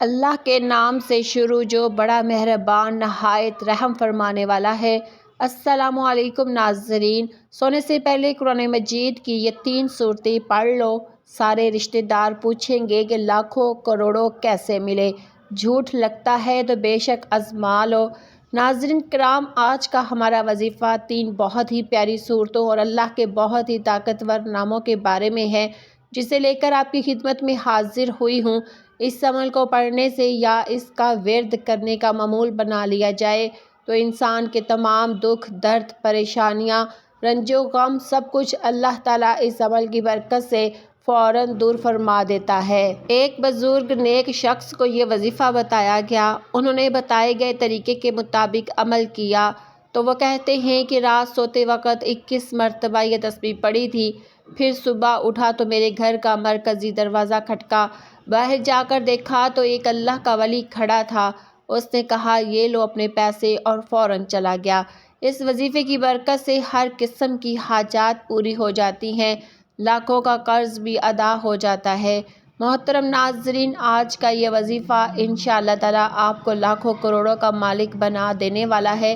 اللہ کے نام سے شروع جو بڑا مہربان نہایت رحم فرمانے والا ہے۔ السلام علیکم ناظرین، سونے سے پہلے قرآن مجید کی یہ 3 صورتیں پڑھ لو۔ سارے رشتہ دار پوچھیں گے کہ لاکھوں کروڑوں کیسے ملے، جھوٹ لگتا ہے تو بے شک آزما لو۔ ناظرین کرام، آج کا ہمارا وظیفہ 3 بہت ہی پیاری صورتوں اور اللہ کے بہت ہی طاقتور ناموں کے بارے میں ہے، جسے لے کر آپ کی خدمت میں حاضر ہوئی ہوں۔ اس عمل کو پڑھنے سے یا اس کا ورد کرنے کا معمول بنا لیا جائے تو انسان کے تمام دکھ، درد، پریشانیاں، رنج و غم سب کچھ اللہ تعالیٰ اس عمل کی برکت سے فوراً دور فرما دیتا ہے۔ ایک بزرگ نیک شخص کو یہ وظیفہ بتایا گیا۔ انہوں نے بتائے گئے طریقے کے مطابق عمل کیا تو وہ کہتے ہیں کہ رات سوتے وقت 21 مرتبہ یہ تسبیح پڑھی تھی۔ پھر صبح اٹھا تو میرے گھر کا مرکزی دروازہ کھٹکا۔ باہر جا کر دیکھا تو ایک اللہ کا ولی کھڑا تھا۔ اس نے کہا یہ لو اپنے پیسے، اور فوراً چلا گیا۔ اس وظیفے کی برکت سے ہر قسم کی حاجات پوری ہو جاتی ہیں، لاکھوں کا قرض بھی ادا ہو جاتا ہے۔ محترم ناظرین، آج کا یہ وظیفہ انشاءاللہ تعالیٰ آپ کو لاکھوں کروڑوں کا مالک بنا دینے والا ہے۔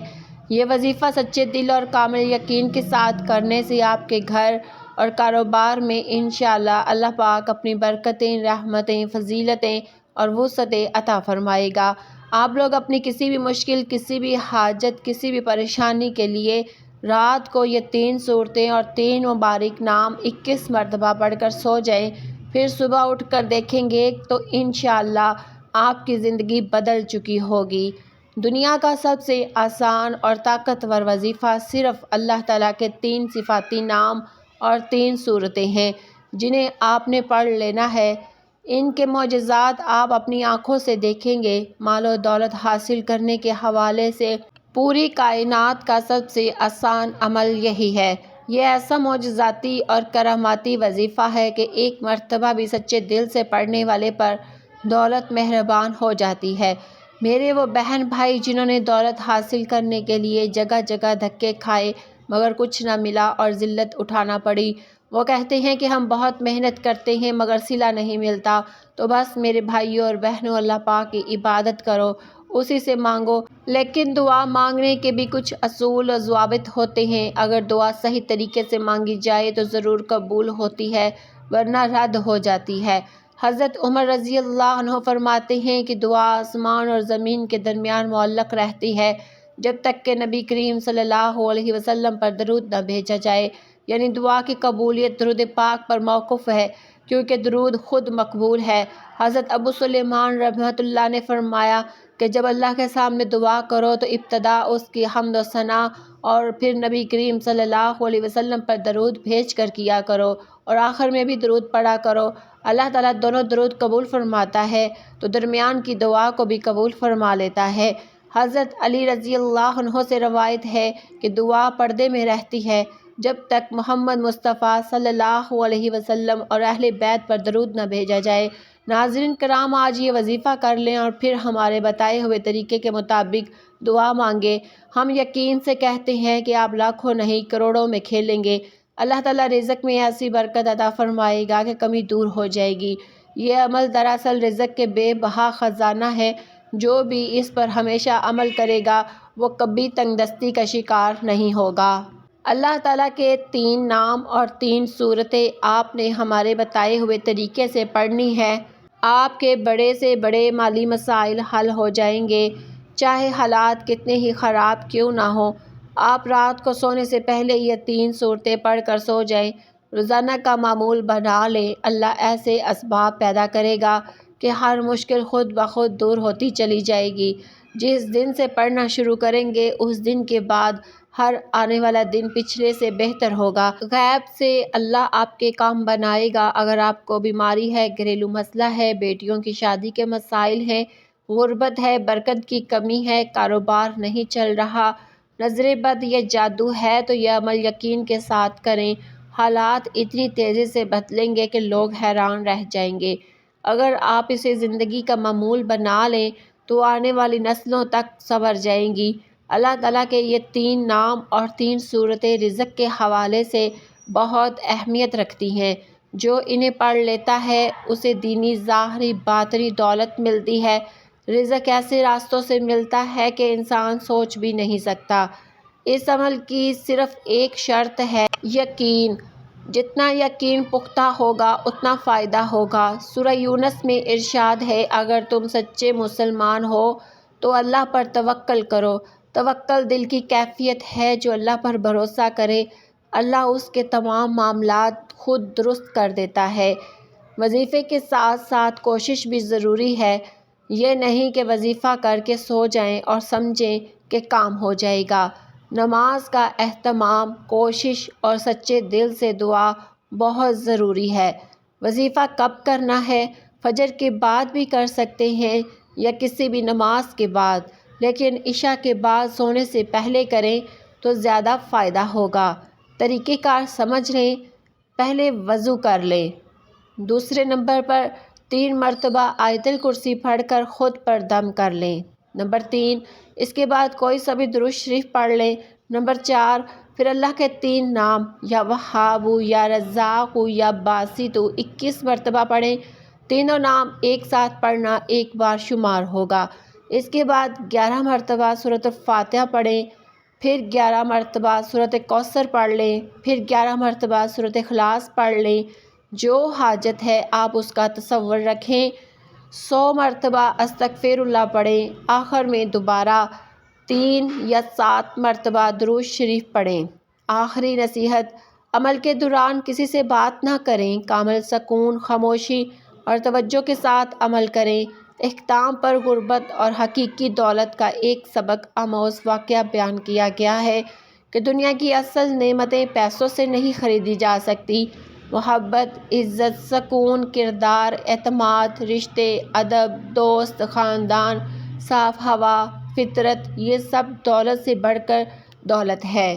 یہ وظیفہ سچے دل اور کامل یقین کے ساتھ کرنے سے آپ کے گھر اور کاروبار میں انشاءاللہ اللہ پاک اپنی برکتیں، رحمتیں، فضیلتیں اور وسعتیں عطا فرمائے گا۔ آپ لوگ اپنی کسی بھی مشکل، کسی بھی حاجت، کسی بھی پریشانی کے لیے رات کو یہ 3 صورتیں اور 3 مبارک نام 21 مرتبہ پڑھ کر سو جائیں۔ پھر صبح اٹھ کر دیکھیں گے تو انشاءاللہ آپ کی زندگی بدل چکی ہوگی۔ دنیا کا سب سے آسان اور طاقتور وظیفہ صرف اللہ تعالیٰ کے 3 صفاتی نام اور 3 صورتیں ہیں، جنہیں آپ نے پڑھ لینا ہے۔ ان کے معجزات آپ اپنی آنکھوں سے دیکھیں گے۔ مال و دولت حاصل کرنے کے حوالے سے پوری کائنات کا سب سے آسان عمل یہی ہے۔ یہ ایسا معجزاتی اور کراماتی وظیفہ ہے کہ ایک مرتبہ بھی سچے دل سے پڑھنے والے پر دولت مہربان ہو جاتی ہے۔ میرے وہ بہن بھائی جنہوں نے دولت حاصل کرنے کے لیے جگہ جگہ دھکے کھائے مگر کچھ نہ ملا اور ذلت اٹھانا پڑی، وہ کہتے ہیں کہ ہم بہت محنت کرتے ہیں مگر صلہ نہیں ملتا۔ تو بس میرے بھائیوں اور بہنوں، اللہ پاک کی عبادت کرو، اسی سے مانگو۔ لیکن دعا مانگنے کے بھی کچھ اصول و ضوابط ہوتے ہیں۔ اگر دعا صحیح طریقے سے مانگی جائے تو ضرور قبول ہوتی ہے، ورنہ رد ہو جاتی ہے۔ حضرت عمر رضی اللہ عنہ فرماتے ہیں کہ دعا آسمان اور زمین کے درمیان معلق رہتی ہے جب تک کہ نبی کریم صلی اللہ علیہ وسلم پر درود نہ بھیجا جائے، یعنی دعا کی قبولیت درود پاک پر موقوف ہے، کیونکہ درود خود مقبول ہے۔ حضرت ابو سلیمان رحمۃ اللہ نے فرمایا کہ جب اللہ کے سامنے دعا کرو تو ابتدا اس کی حمد و ثنا اور پھر نبی کریم صلی اللہ علیہ وسلم پر درود بھیج کر کیا کرو، اور آخر میں بھی درود پڑھا کرو۔ اللہ تعالیٰ دونوں درود قبول فرماتا ہے تو درمیان کی دعا کو بھی قبول فرما لیتا ہے۔ حضرت علی رضی اللہ عنہ سے روایت ہے کہ دعا پردے میں رہتی ہے جب تک محمد مصطفیٰ صلی اللہ علیہ وسلم اور اہل بیت پر درود نہ بھیجا جائے۔ ناظرین کرام، آج یہ وظیفہ کر لیں اور پھر ہمارے بتائے ہوئے طریقے کے مطابق دعا مانگیں۔ ہم یقین سے کہتے ہیں کہ آپ لاکھوں نہیں کروڑوں میں کھیلیں گے۔ اللہ تعالیٰ رزق میں ایسی برکت عطا فرمائے گا کہ کمی دور ہو جائے گی۔ یہ عمل دراصل رزق کے بے بہا خزانہ ہے۔ جو بھی اس پر ہمیشہ عمل کرے گا وہ کبھی تنگ دستی کا شکار نہیں ہوگا۔ اللہ تعالیٰ کے 3 نام اور 3 صورتیں آپ نے ہمارے بتائے ہوئے طریقے سے پڑھنی ہے۔ آپ کے بڑے سے بڑے مالی مسائل حل ہو جائیں گے، چاہے حالات کتنے ہی خراب کیوں نہ ہوں۔ آپ رات کو سونے سے پہلے یہ 3 صورتیں پڑھ کر سو جائیں، روزانہ کا معمول بنا لیں۔ اللہ ایسے اسباب پیدا کرے گا کہ ہر مشکل خود بخود دور ہوتی چلی جائے گی۔ جس دن سے پڑھنا شروع کریں گے اس دن کے بعد ہر آنے والا دن پچھلے سے بہتر ہوگا۔ غیب سے اللہ آپ کے کام بنائے گا۔ اگر آپ کو بیماری ہے، گھریلو مسئلہ ہے، بیٹیوں کی شادی کے مسائل ہیں، غربت ہے، برکت کی کمی ہے، کاروبار نہیں چل رہا، نظر بد یا جادو ہے تو یہ عمل یقین کے ساتھ کریں۔ حالات اتنی تیزی سے بدلیں گے کہ لوگ حیران رہ جائیں گے۔ اگر آپ اسے زندگی کا معمول بنا لیں تو آنے والی نسلوں تک سنور جائیں گی۔ اللہ تعالیٰ کے یہ 3 نام اور 3 صورتیں رزق کے حوالے سے بہت اہمیت رکھتی ہیں۔ جو انہیں پڑھ لیتا ہے اسے دینی ظاہری باطنی دولت ملتی ہے۔ رزق ایسے راستوں سے ملتا ہے کہ انسان سوچ بھی نہیں سکتا۔ اس عمل کی صرف ایک شرط ہے، یقین۔ جتنا یقین پختہ ہوگا اتنا فائدہ ہوگا۔ سورہ یونس میں ارشاد ہے، اگر تم سچے مسلمان ہو تو اللہ پر توکل کرو۔ توکل دل کی کیفیت ہے، جو اللہ پر بھروسہ کرے اللہ اس کے تمام معاملات خود درست کر دیتا ہے۔ وظیفے کے ساتھ ساتھ کوشش بھی ضروری ہے۔ یہ نہیں کہ وظیفہ کر کے سو جائیں اور سمجھیں کہ کام ہو جائے گا۔ نماز کا اہتمام، کوشش اور سچے دل سے دعا بہت ضروری ہے۔ وظیفہ کب کرنا ہے؟ فجر کے بعد بھی کر سکتے ہیں یا کسی بھی نماز کے بعد، لیکن عشاء کے بعد سونے سے پہلے کریں تو زیادہ فائدہ ہوگا۔ طریقہ کار سمجھ لیں۔ پہلے وضو کر لیں۔ دوسرے نمبر پر 3 مرتبہ آیت الکرسی پڑھ کر خود پر دم کر لیں۔ نمبر 3، اس کے بعد کوئی سا بھی درود شریف پڑھ لیں۔ نمبر 4، پھر اللہ کے 3 نام یا وہاب، یا رزاق، یا باسط 21 مرتبہ پڑھیں۔ تینوں نام ایک ساتھ پڑھنا ایک بار شمار ہوگا۔ اس کے بعد 11 مرتبہ سورۃ الفاتحہ پڑھیں، پھر 11 مرتبہ سورۃ کوثر پڑھ لیں، پھر 11 مرتبہ سورۃ اخلاص پڑھ لیں۔ جو حاجت ہے آپ اس کا تصور رکھیں۔ 100 مرتبہ استغفر اللہ پڑھیں۔ آخر میں دوبارہ 3 یا 7 مرتبہ درود شریف پڑھیں۔ آخری نصیحت، عمل کے دوران کسی سے بات نہ کریں۔ کامل سکون، خاموشی اور توجہ کے ساتھ عمل کریں۔ اختتام پر غربت اور حقیقی دولت کا ایک سبق آموز واقعہ بیان کیا گیا ہے کہ دنیا کی اصل نعمتیں پیسوں سے نہیں خریدی جا سکتی۔ محبت، عزت، سکون، کردار، اعتماد، رشتے، ادب، دوست، خاندان، صاف ہوا، فطرت، یہ سب دولت سے بڑھ کر دولت ہے۔